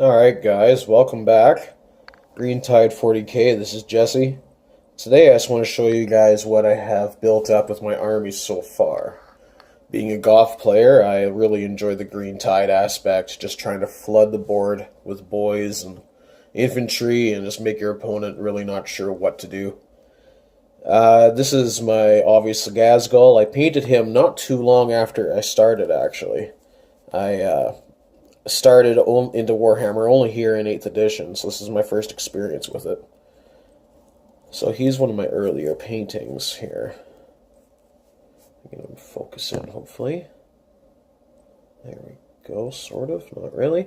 Alright guys, welcome back. Green Tide 40K, this is Jesse. Today I just want to show you guys what I have built up with my armies so far. Being a golf player, I really enjoy the Green Tide aspect, just trying to flood the board with boys and infantry and just make your opponent really not sure what to do. This is my obvious Gazgul. I painted him not too long after I started, actually. I started into Warhammer only here in 8th edition, so this is my first experience with it. So he's one of my earlier paintings here. I'm going to focus in, hopefully. There we go, sort of, not really.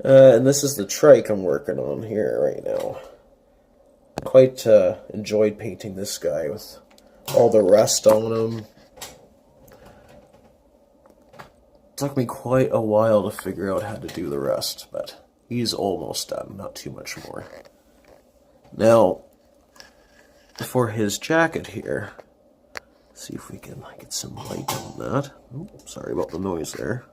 And this is the trike I'm working on here right now. Quite enjoyed painting this guy with all the rust on him. It took me quite a while to figure out how to do the rest, but he's almost done, not too much more. Now, for his jacket here, let's see if we can get some light on that. Oh, sorry about the noise there.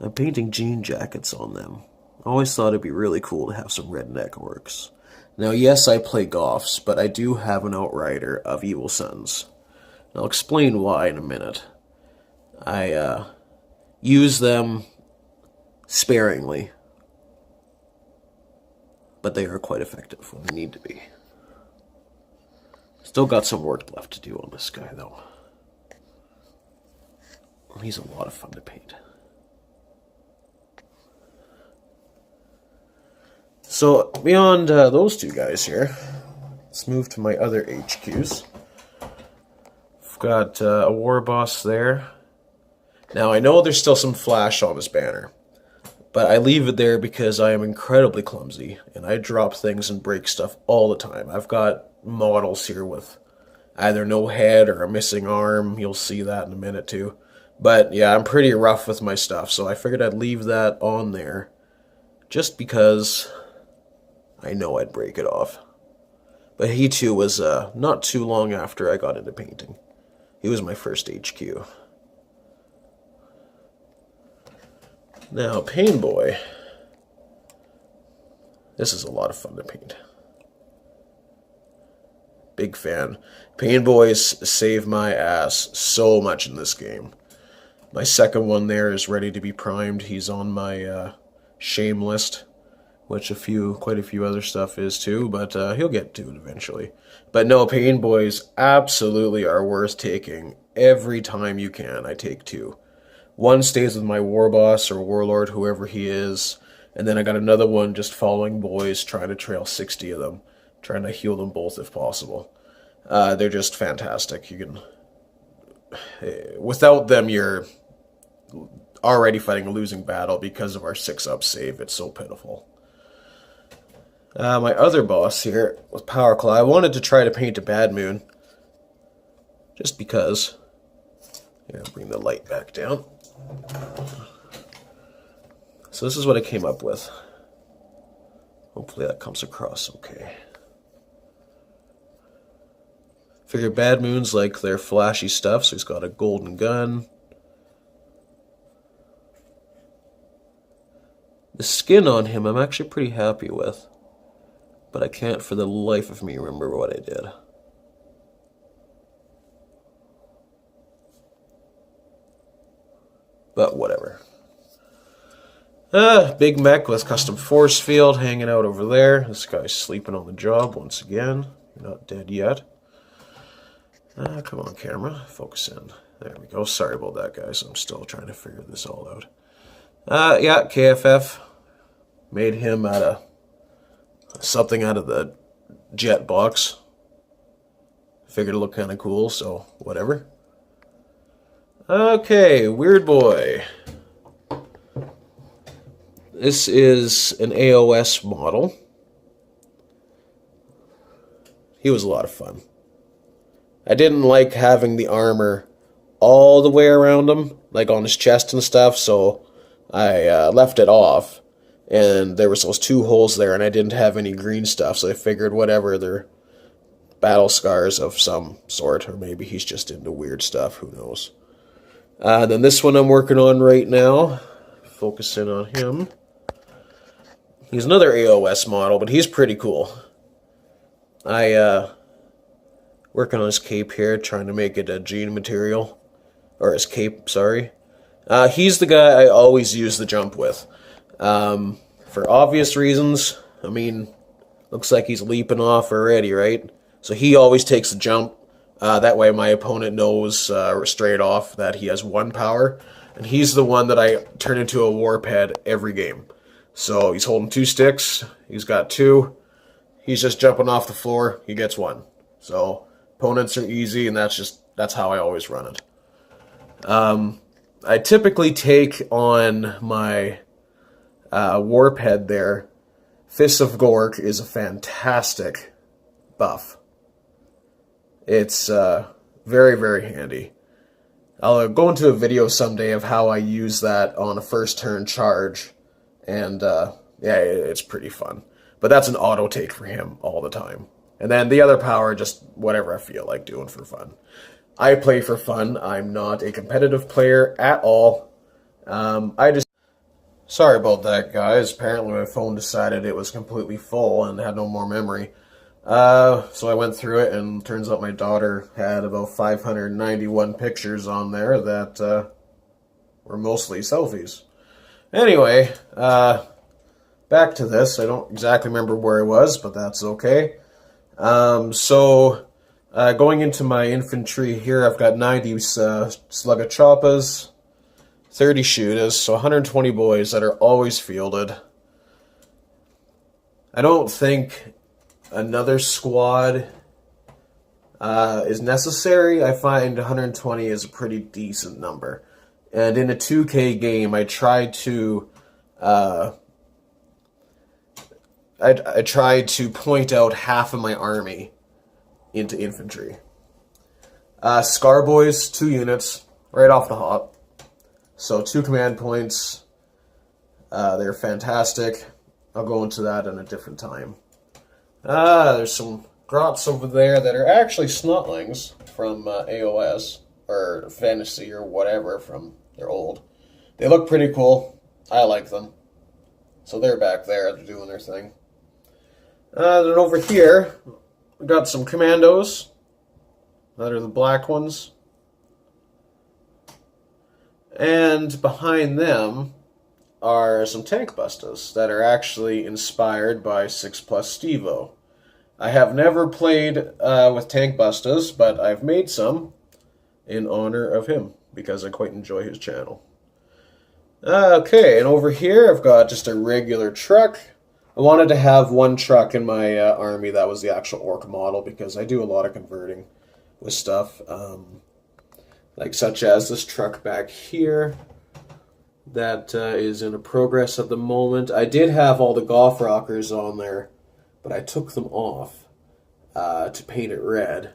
I'm painting jean jackets on them. I always thought it'd be really cool to have some redneck orcs. Now, yes, I play Goths, but I do have an outrider of Evil Sons. And I'll explain why in a minute. I use them sparingly, but they are quite effective when they need to be. Still got some work left to do on this guy, though. He's a lot of fun to paint. So, beyond those two guys here, let's move to my other HQs. I've got a war boss there. Now, I know there's still some flash on his banner, but I leave it there because I am incredibly clumsy, and I drop things and break stuff all the time. I've got models here with either no head or a missing arm. You'll see that in a minute, too. But, yeah, I'm pretty rough with my stuff, so I figured I'd leave that on there just because I know I'd break it off. But he, too, was not too long after I got into painting. He was my first HQ. Now, Pain Boy. This is a lot of fun to paint. Big fan. Pain Boys save my ass so much in this game. My second one there is ready to be primed. He's on my shame list, which quite a few other stuff is too, but he'll get to it eventually. But no, Pain Boys absolutely are worth taking every time you can. I take two. One stays with my war boss or warlord, whoever he is, and then I got another one just following boys, trying to trail 60 of them, trying to heal them both if possible. They're just fantastic. You can, without them, you're already fighting a losing battle because of our 6-up save. It's so pitiful. My other boss here with Power Claw, I wanted to try to paint a Bad Moon, just because. Yeah, bring the light back down. So this is what I came up with. Hopefully that comes across okay. Figure Bad Moons like their flashy stuff, so he's got a golden gun. The skin on him I'm actually pretty happy with, but I can't for the life of me remember what I did. But whatever. Big mech with custom force field hanging out over there. This guy's sleeping on the job once again. You're not dead yet. Come on, camera. Focus in. There we go. Sorry about that, guys. I'm still trying to figure this all out. Yeah, KFF. Made him out of something out of the jet box. Figured it looked kind of cool, so whatever. Okay, Weird Boy. This is an AOS model. He was a lot of fun. I didn't like having the armor all the way around him, like on his chest and stuff, so I left it off. And there was those 2 holes there, and I didn't have any green stuff, so I figured whatever, they're battle scars of some sort, or maybe he's just into weird stuff, who knows. Then this one I'm working on right now. Focusing on him. He's another AOS model, but he's pretty cool. I working on his cape here, trying to make it a jean material. Or his cape, sorry. He's the guy I always use the jump with. For obvious reasons. I mean, looks like he's leaping off already, right? So he always takes the jump. That way my opponent knows straight off that he has 1 power. And he's the one that I turn into a warp head every game. So he's holding 2 sticks. He's got 2. He's just jumping off the floor. He gets 1. So opponents are easy, and that's how I always run it. I typically take on my warp head there. Fists of Gork is a fantastic buff. It's very, very handy. I'll go into a video someday of how I use that on a first turn charge. And yeah, it's pretty fun. But that's an auto take for him all the time. And then the other power, just whatever I feel like doing for fun. I play for fun. I'm not a competitive player at all. Sorry about that, guys. Apparently my phone decided it was completely full and had no more memory. So I went through it, and turns out my daughter had about 591 pictures on there that were mostly selfies. Anyway, back to this. I don't exactly remember where I was, but that's okay. Going into my infantry here, I've got 90 Slugachoppas, 30 shooters, so 120 boys that are always fielded. I don't think another squad is necessary. I find 120 is a pretty decent number. And in a 2K game, I tried to I tried to point out half of my army into infantry. Scar Boys, 2 units, right off the hop. So 2 command points. They're fantastic. I'll go into that in a different time. There's some grots over there that are actually snotlings from AOS, or Fantasy, or whatever, they're old. They look pretty cool. I like them. So they're back there, they're doing their thing. Then over here, we got some commandos. That are the black ones. And behind them are some tank bustas that are actually inspired by 6+ Stevo. I have never played with tank bustas, but I've made some in honor of him because I quite enjoy his channel. Okay, and over here I've got just a regular truck. I wanted to have 1 truck in my army that was the actual orc model because I do a lot of converting with stuff, like such as this truck back here that is in a progress at the moment. I did have all the golf rockers on there, but I took them off to paint it red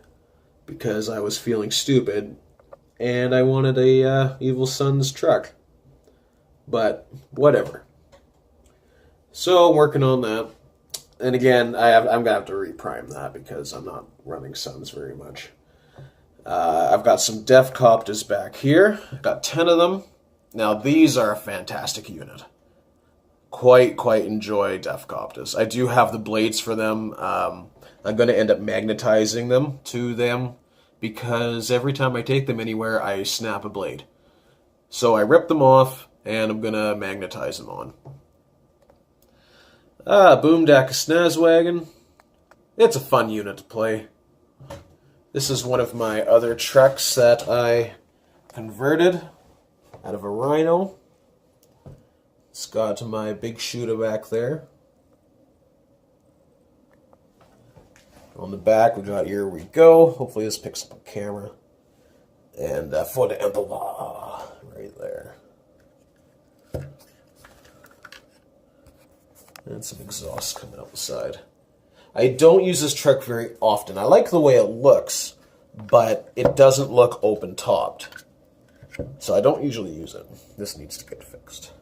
because I was feeling stupid and I wanted a Evil Sun's truck. But whatever. So I'm working on that. And again, I'm going to have to reprime that because I'm not running Suns very much. I've got some Def Coptas back here. I've got 10 of them. Now these are a fantastic unit. Quite enjoy Def Coptas. I do have the blades for them. I'm going to end up magnetizing them to them because every time I take them anywhere, I snap a blade. So I rip them off, and I'm going to magnetize them on. Boomdak Snazwagon. It's a fun unit to play. This is one of my other trucks that I converted out of a Rhino. It's got my big shooter back there. On the back, we got Here We Go. Hopefully this picks up on camera. And for the Emperor, right there. And some exhaust coming out the side. I don't use this truck very often. I like the way it looks, but it doesn't look open-topped. So I don't usually use it. This needs to get fixed.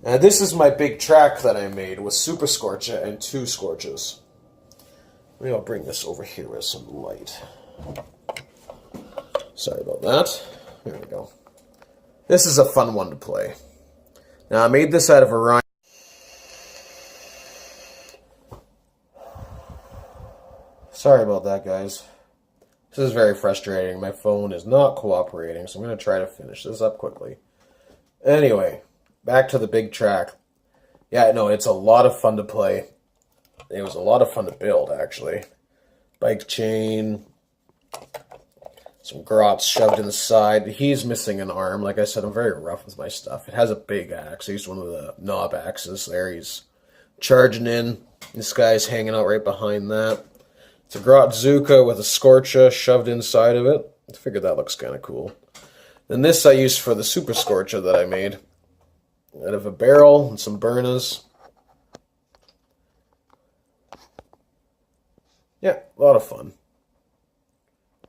Now this is my big track that I made with Super Scorcha and 2 Scorches. Maybe I'll bring this over here with some light. Sorry about that. There we go. This is a fun one to play. Now I made this out of a Rhino. Sorry about that, guys. This is very frustrating. My phone is not cooperating, so I'm going to try to finish this up quickly. Anyway, back to the big track. Yeah, no, it's a lot of fun to play. It was a lot of fun to build, actually. Bike chain, some grots shoved in the side. He's missing an arm. Like I said, I'm very rough with my stuff. It has a big axe. I used one of the knob axes there. He's charging in. This guy's hanging out right behind that. It's a grot Zuka with a Scorcha shoved inside of it. I figured that looks kind of cool. Then this I used for the Super Scorcha that I made. Out of a barrel and some Burnas. Yeah, a lot of fun.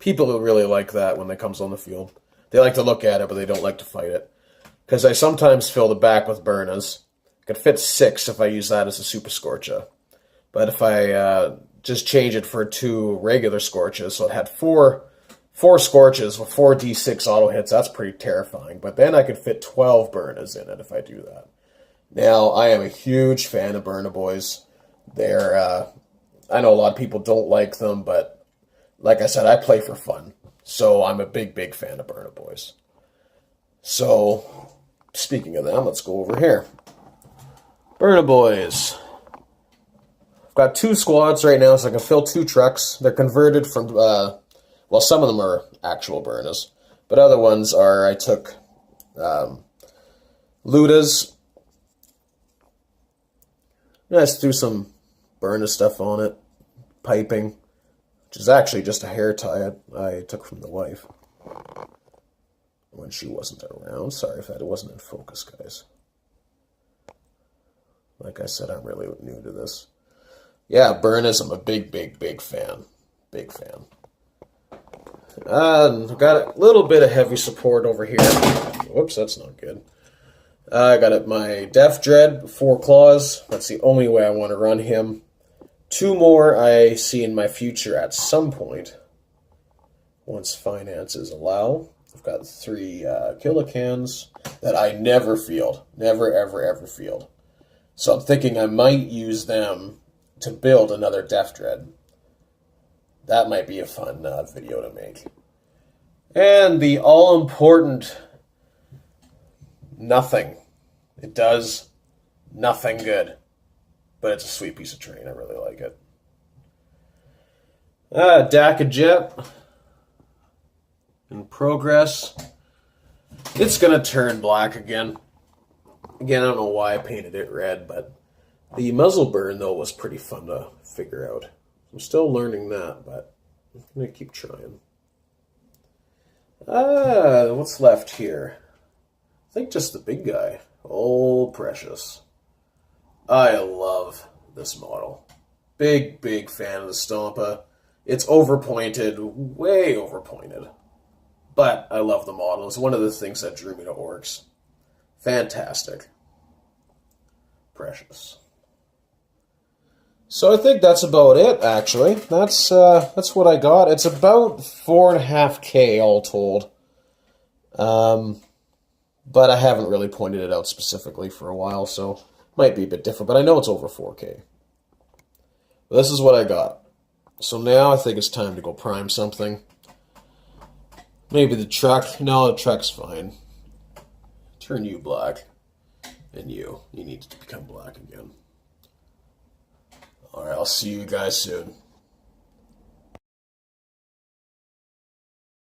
People who really like that when it comes on the field. They like to look at it, but they don't like to fight it. Because I sometimes fill the back with Burnas. I could fit 6 if I use that as a Super Scorcha. But if I just change it for 2 regular Scorches, so it had 4 Scorches with 4 D6 auto hits, that's pretty terrifying. But then I could fit 12 Burnas in it if I do that. Now, I am a huge fan of Burna Boys. They're, I know a lot of people don't like them, but like I said, I play for fun. So I'm a big, big fan of Burna Boys. So, speaking of them, let's go over here. Burna Boys. I've got 2 squads right now, so I can fill 2 trucks. They're converted from, well, some of them are actual Burnas, but other ones are, I took Ludas. I just threw some Burna stuff on it. Piping, which is actually just a hair tie I took from the wife when she wasn't around. Sorry if that wasn't in focus, guys. Like I said, I'm really new to this. Yeah, Burnas, I'm a big, big, big fan. Big fan. I've got a little bit of heavy support over here. Whoops, that's not good. I got my Def Dread, 4 claws. That's the only way I want to run him. 2 more I see in my future at some point, once finances allow. I've got 3 Killicans that I never field. Never, ever, ever field. So I'm thinking I might use them to build another Def Dread. That might be a fun video to make. And the all-important nothing. It does nothing good. But it's a sweet piece of terrain. I really like it. Daka Jet. In progress. It's going to turn black again. Again, I don't know why I painted it red, but the muzzle burn, though, was pretty fun to figure out. I'm still learning that, but I'm going to keep trying. What's left here? I think just the big guy. Oh, precious. I love this model. Big, big fan of the Stompa. It's overpointed, way overpointed. But I love the model. It's one of the things that drew me to Orcs. Fantastic. Precious. So I think that's about it, actually. That's what I got. It's about 4.5K all told. But I haven't really pointed it out specifically for a while, so might be a bit different, but I know it's over 4K. But this is what I got. So now I think it's time to go prime something. Maybe the truck. No, the truck's fine. Turn you black. And you need to become black again. Alright, I'll see you guys soon.